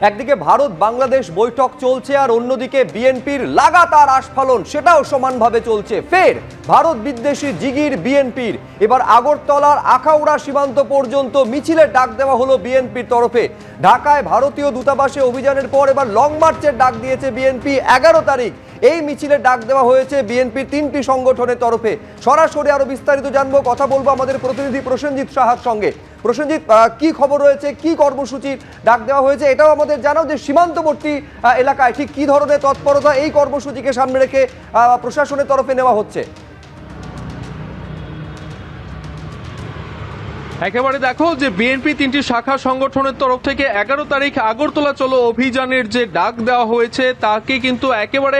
একদিকে ভারত বাংলাদেশ বৈঠক চলছে আর অন্যদিকে বিএনপির লাগাতার আস্ফালন সেটাও সমানভাবে চলছে। ফের ভারত বিদ্বেষী জিগির বিএনপির। এবার আগরতলার আখাউড়া সীমান্ত পর্যন্ত মিছিলের ডাক দেওয়া হলো বিএনপির তরফে। ঢাকায় ভারতীয় দূতাবাসে অভিযানের পর এবার লং মার্চের ডাক দিয়েছে বিএনপি। 11 তারিখ এই মিছিলের ডাক দেওয়া হয়েছে বিএনপির 3টি সংগঠনের তরফে। সরাসরি আরো বিস্তারিত জানবো, কথা বলবো আমাদের প্রতিনিধি প্রসেনজিৎ সাহার সঙ্গে। প্রসেনজিৎ, কি খবর রয়েছে, কি কর্মসূচির ডাক দেওয়া হয়েছে এটাও আমাদের জানাও, যে সীমান্তবর্তী এলাকায় ঠিক কি ধরনের তৎপরতা এই কর্মসূচিকে সামনে রেখে প্রশাসনের তরফে নেওয়া হচ্ছে? একেবারে দেখো যে বিএনপি 3টি শাখা সংগঠনের তরফ থেকে 11 তারিখ আগরতলা চলো অভিযানের যে ডাক দেওয়া হয়েছে তাকে কিন্তু একেবারে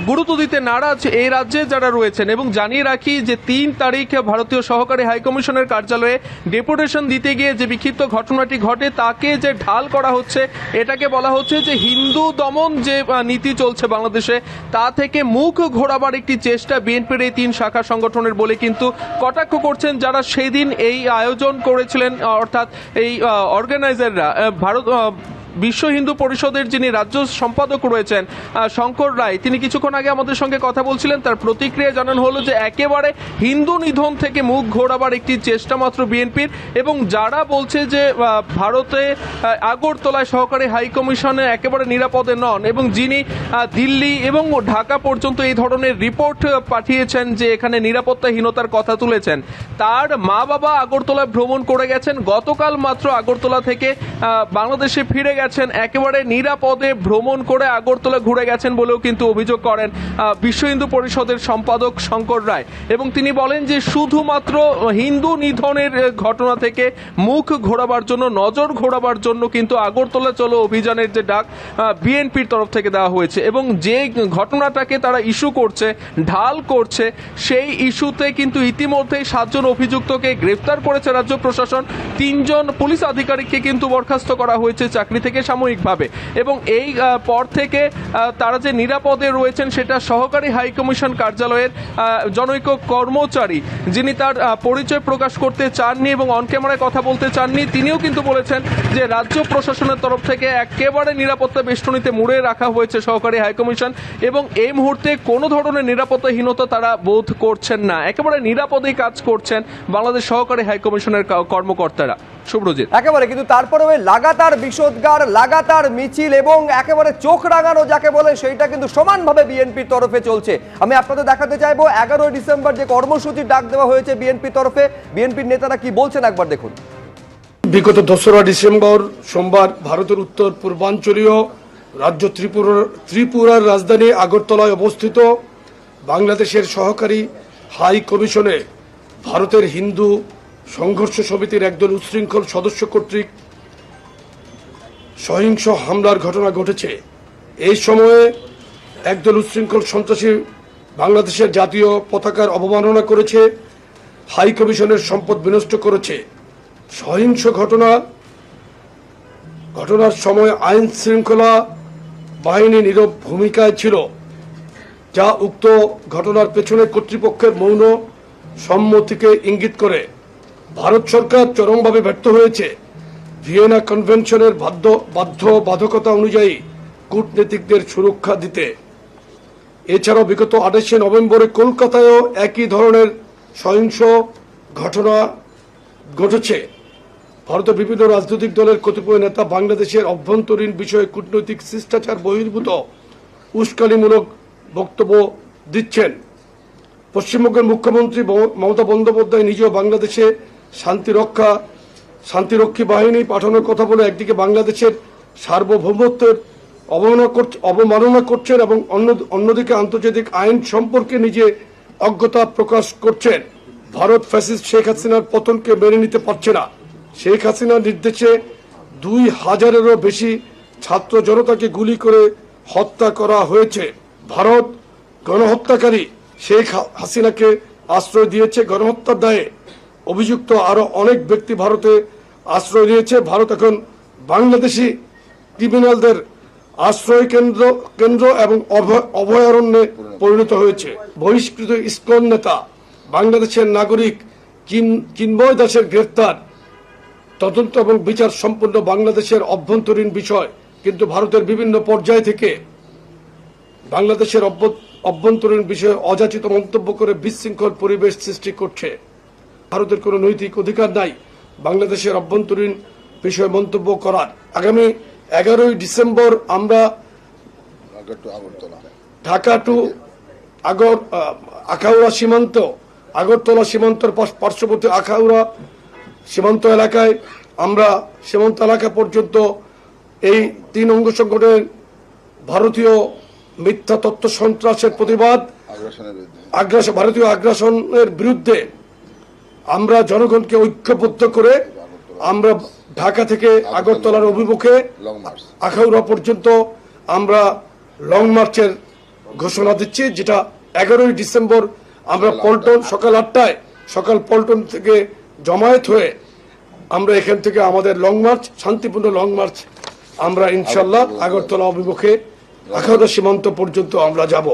গুরুত্ব দিতে নারাজ এই রাজ্যে যারা রয়েছেন। এবং জানিয়ে রাখি যে 3 তারিখ ভারতীয় সহকারী হাইকমিশনের কার্যালয়ে ডেপুটেশন দিতে গিয়ে যে বিক্ষিপ্ত ঘটনাটি ঘটে তাকে যে ঢাল করা হচ্ছে, এটাকে বলা হচ্ছে যে হিন্দু দমন যে নীতি চলছে বাংলাদেশে তা থেকে মুখ ঘোরাবার একটি চেষ্টা বিএনপির এই 3 শাখা সংগঠনের বলে কিন্তু কটাক্ষ করছেন যারা সেই দিন এই আয়োজন করেছিলেন, অর্থাৎ এই অর্গানাইজাররা। ভারত বিশ্ব হিন্দু পরিষদের যিনি রাজ্য সম্পাদক রয়েছেন শঙ্কর রায়, তিনি কিছুক্ষণ আগে আমাদের সঙ্গে কথা বলছিলেন। তার প্রতিক্রিয়া জানানো হলো যে একেবারে হিন্দু নিধন থেকে মুখ ঘোরাবার একটি চেষ্টা মাত্র বিএনপির। এবং যারা বলছে যে ভারতে আগরতলায় সহকারী হাইকমিশনে একেবারে নিরাপদে নন এবং যিনি দিল্লি এবং ঢাকা পর্যন্ত এই ধরনের রিপোর্ট পাঠিয়েছেন যে এখানে নিরাপত্তাহীনতার কথা তুলেছেন, তার মা বাবা আগরতলায় ভ্রমণ করে গেছেন। গতকাল মাত্র আগরতলা থেকে বাংলাদেশে ফিরে গেছেন, একেবারে নিরাপদে ভ্রমণ করে আগরতলা ঘুরে গেছেন বলেও কিন্তু অভিযোগ করেন বিশ্ব হিন্দু পরিষদের সম্পাদক শঙ্কর রায়। এবং তিনি বলেন যে শুধুমাত্র হিন্দু নিধনের ঘটনা থেকে মুখ ঘোরাবার জন্য, নজর ঘোরাবার জন্য কিন্তু আগরতলা চলো অভিযানের যে ডাক বিএনপির তরফ থেকে দেওয়া হয়েছে। এবং যে ঘটনাটাকে তারা ইস্যু করছে, ঢাল করছে, সেই ইস্যুতে কিন্তু ইতিমধ্যেই 7 জন অভিযুক্তকে গ্রেফতার করেছে রাজ্য প্রশাসন। 3 জন পুলিশ আধিকারিককে কিন্তু বরখাস্ত করা হয়েছে চাকরি থেকে সাময়িকভাবে। এবং এই পর থেকে তারা যে নিরাপদে রয়েছেন সেটা সহকারী হাইকমিশন কার্যালয়ের জনৈক কর্মচারী, যিনি তার পরিচয় প্রকাশ করতে চাননি এবং অন ক্যামেরায় কথা বলতে চাননি, তিনিও কিন্তু বলেছেন যে রাজ্য প্রশাসনের তরফ থেকে একেবারে নিরাপত্তা বেষ্টনীতে মুড়ে রাখা হয়েছে সহকারী হাইকমিশন এবং এই মুহূর্তে কোনো ধরনের নিরাপত্তাহীনতা তারা বোধ করছেন না, একেবারে নিরাপদেই কাজ করছেন বাংলাদেশ সহকারী হাইকমিশনের কর্মকর্তারা। শুভ্রজিৎ, একেবারে কিন্তু তারপরে লাগাতার বিষোদ্গার, লাগাতার মিছিল এবং একেবারে চোখ রাঙানো যাকে বলে সেইটা কিন্তু সমানভাবে বিএনপির তরফে চলছে। আমি আপনাদের দেখাতে চাইবো 11 ডিসেম্বর যে কর্মসূচির ডাক দেওয়া হয়েছে বিএনপির তরফে, বিএনপির নেতারা কি বলছেন একবার দেখুন। বিগত 2রা ডিসেম্বর সোমবার ভারতের উত্তর পূর্বাঞ্চলীয় রাজ্য ত্রিপুরার রাজধানী আগরতলায় অবস্থিত বাংলাদেশের সহকারী হাই কমিশনে ভারতের হিন্দু সংঘর্ষ সমিতির একদল উচ্ছৃঙ্খল সদস্য কর্তৃক সহিংস হামলার ঘটনা ঘটেছে। এই সময়ে একদল উচ্ছৃঙ্খল সন্ত্রাসী বাংলাদেশের জাতীয় পতাকার অবমাননা করেছে, হাই কমিশনের সম্পদ বিনষ্ট করেছে। সহিংস ঘটনার সময় আইন শৃঙ্খলা বাহিনী নীরব ভূমিকায় ছিল, যা উক্ত ঘটনার পেছনে কর্তৃপক্ষের মৌন সম্মতিকে ইঙ্গিত করে। ভারত সরকার চরমভাবে ব্যর্থ হয়েছে ভিয়েনা কনভেনশনের বাধ্যবাধকতা অনুযায়ী কূটনীতিকদের সুরক্ষা দিতে। এছাড়াও বিগত 28শে নভেম্বরে কলকাতায়ও একই ধরনের সহিংস ঘটনা ঘটেছে। ভারতের বিভিন্ন রাজনৈতিক দলের কতিপয় নেতা বাংলাদেশের অভ্যন্তরীণ বিষয়ে কূটনৈতিক শিষ্টাচার বহির্ভূত উস্কানিমূলক বক্তব্য দিচ্ছেন। পশ্চিমবঙ্গের মুখ্যমন্ত্রী মমতা বন্দ্যোপাধ্যায় নিজেও বাংলাদেশে শান্তিরক্ষী বাহিনী পাঠানোর কথা বলে একদিকে বাংলাদেশের সার্বভৌমত্বের অবমাননা করছেন এবং অন্যদিকে আন্তর্জাতিক আইন সম্পর্কে নিজে অজ্ঞতা প্রকাশ করছেন। ভারত ফ্যাসিস্ট শেখ হাসিনার পতনকে মেনে নিতে পারছে না। শেখ হাসিনার নির্দেশে 2000-এরও বেশি ছাত্র জনতাকে গুলি করে হত্যা করা হয়েছে। ভারত গণহত্যাকারী শেখ হাসিনাকে আশ্রয় দিয়েছে। গণহত্যার দায়ে অভিযুক্ত আরো অনেক ব্যক্তি ভারতে আশ্রয় নিয়েছে। ভারত এখন বাংলাদেশি ক্রিমিনালদের আশ্রয় কেন্দ্র এবং অভয়ারণ্যে পরিণত হয়েছে। বহিষ্কৃত ইসকন নেতা বাংলাদেশের নাগরিক চিন্ময় দাসের গ্রেফতার তদন্ত এবং বিচার সম্পূর্ণ বাংলাদেশের অভ্যন্তরীণ বিষয়, কিন্তু ভারতের বিভিন্ন পর্যায় থেকে বাংলাদেশের অভ্যন্তরীণ বিষয়ে অযাচিত মন্তব্য করে বিশৃঙ্খল পরিবেশ সৃষ্টি করছে। ভারতের কোনো নৈতিক অধিকার নাই বাংলাদেশের অভ্যন্তরীণ বিষয়ে মন্তব্য করার। আগামী 11ই ডিসেম্বর আমরা ঢাকা টু আখাউড়া সীমান্ত, আগরতলা সীমান্তের পার্শ্ববর্তী আখাউড়া সীমান্ত এলাকায় আমরা সীমান্ত এলাকা পর্যন্ত এই 3 অঙ্গ সংগঠনের ভারতীয় মিথ্যা তথ্য সন্ত্রাসের প্রতিবাদ, ভারতীয় আগ্রাসনের বিরুদ্ধে আমরা জনগণকে ঐক্যবদ্ধ করে আমরা ঢাকা থেকে আগরতলার অভিমুখে আখাউড়া পর্যন্ত আমরা লং মার্চের ঘোষণা দিচ্ছি, যেটা 11ই ডিসেম্বর আমরা পল্টন সকাল পল্টন থেকে জমায়েত হয়ে আমরা এখান থেকে আমাদের লং মার্চ, শান্তিপূর্ণ লং মার্চ আমরা ইনশাল্লাহ আগরতলা অভিমুখে আখাউড়া সীমান্ত পর্যন্ত আমরা যাব।